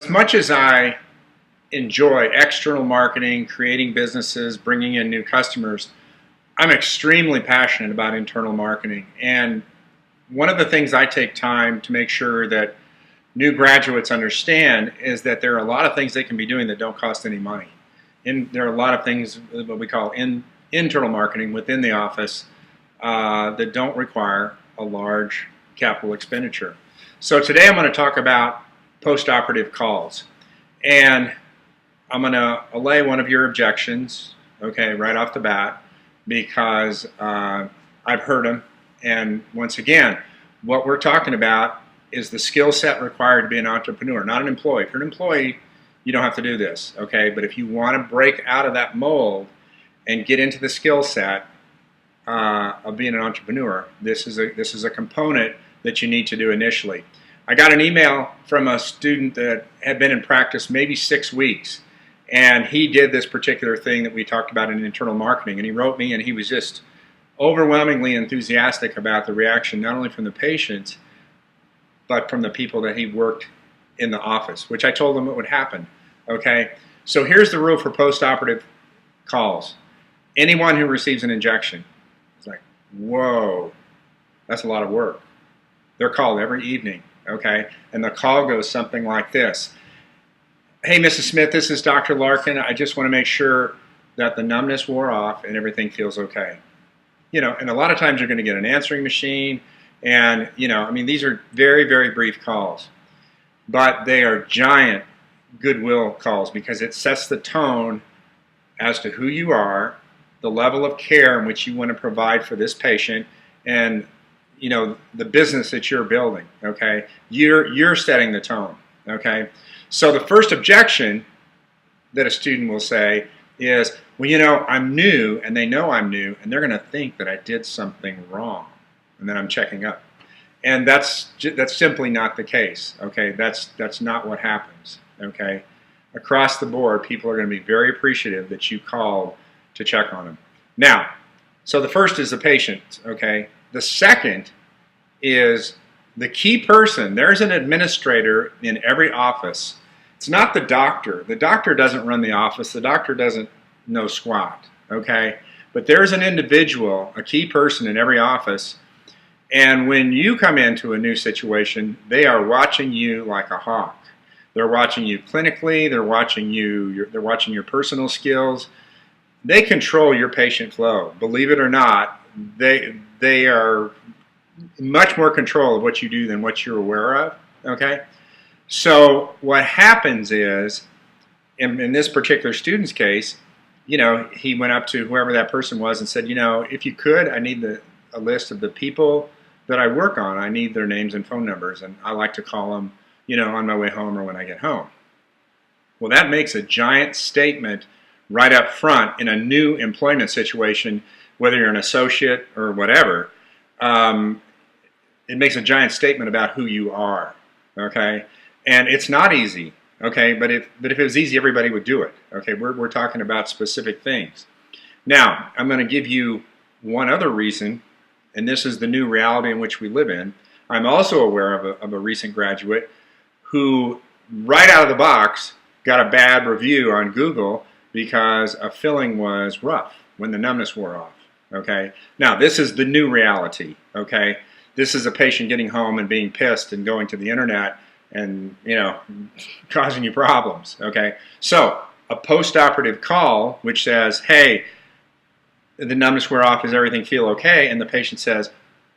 As much as I enjoy external marketing, creating businesses, bringing in new customers, I'm extremely passionate about internal marketing. And one of the things I take time to make sure that new graduates understand is that there are a lot of things they can be doing that don't cost any money. And there are a lot of things, what we call internal marketing within the office, that don't require a large capital expenditure. So today I'm going to talk about post-operative calls. And I'm going to allay one of your objections, okay, right off the bat, because I've heard them. And once again, what we're talking about is the skill set required to be an entrepreneur, not an employee. If you're an employee, you don't have to do this, okay? But if you want to break out of that mold and get into the skill set of being an entrepreneur, this is a component that you need to do initially. I got an email from a student that had been in practice maybe 6 weeks, and he did this particular thing that we talked about in internal marketing, and he wrote me, and he was just overwhelmingly enthusiastic about the reaction, not only from the patients, but from the people that he worked in the office, which I told him it would happen, okay? So here's the rule for post-operative calls. Anyone who receives an injection is like, whoa, that's a lot of work. They're called every evening, okay? And the call goes something like this. Hey, Mrs. Smith, this is Dr. Larkin. I just want to make sure that the numbness wore off and everything feels okay. You know, and a lot of times you're going to get an answering machine, and, you know, I mean, these are very, very brief calls. But they are giant goodwill calls because it sets the tone as to who you are, the level of care in which you want to provide for this patient, and, you know, the business that you're building, okay? You're setting the tone, okay? So the first objection that a student will say is, well, you know, I'm new, and they know I'm new, and they're going to think that I did something wrong, and then I'm checking up. And that's simply not the case, okay? That's not what happens, okay? Across the board, people are going to be very appreciative that you called to check on them. Now, so the first is the patient, okay? The second is the key person. There's an administrator in every office. It's not the doctor. The doctor doesn't run the office. The doctor doesn't know squat, okay? But there's an individual, a key person in every office, and when you come into a new situation, they are watching you like a hawk. They're watching you clinically. They're watching you. They're watching your personal skills. They control your patient flow. Believe it or not, they are much more control of what you do than what you're aware of. Okay. So what happens is, in this particular student's case, you know, he went up to whoever that person was and said, you know, if you could, I need a list of the people that I work on. I need their names and phone numbers, and I like to call them, you know, on my way home or when I get home. Well, that makes a giant statement right up front in a new employment situation, whether you're an associate or whatever. It makes a giant statement about who you are, okay? And it's not easy, okay? But if it was easy, everybody would do it, okay? We're talking about specific things. Now, I'm going to give you one other reason, and this is the new reality in which we live in. I'm also aware of a recent graduate who, right out of the box, got a bad review on Google because a filling was rough when the numbness wore off, okay? Now, this is the new reality, okay? This is a patient getting home and being pissed and going to the internet and, you know, causing you problems, okay? So, a post-operative call which says, hey, the numbness wear off, does everything feel okay? And the patient says,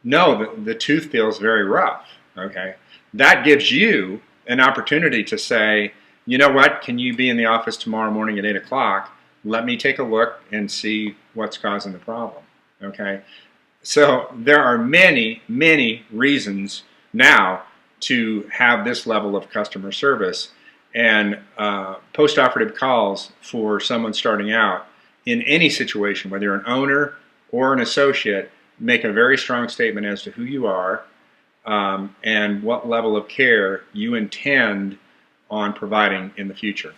no, the tooth feels very rough, okay? That gives you an opportunity to say, you know what, can you be in the office tomorrow morning at 8 o'clock? Let me take a look and see what's causing the problem, okay? So there are many, many reasons now to have this level of customer service, and post-operative calls for someone starting out in any situation, whether you're an owner or an associate, make a very strong statement as to who you are and what level of care you intend on providing in the future.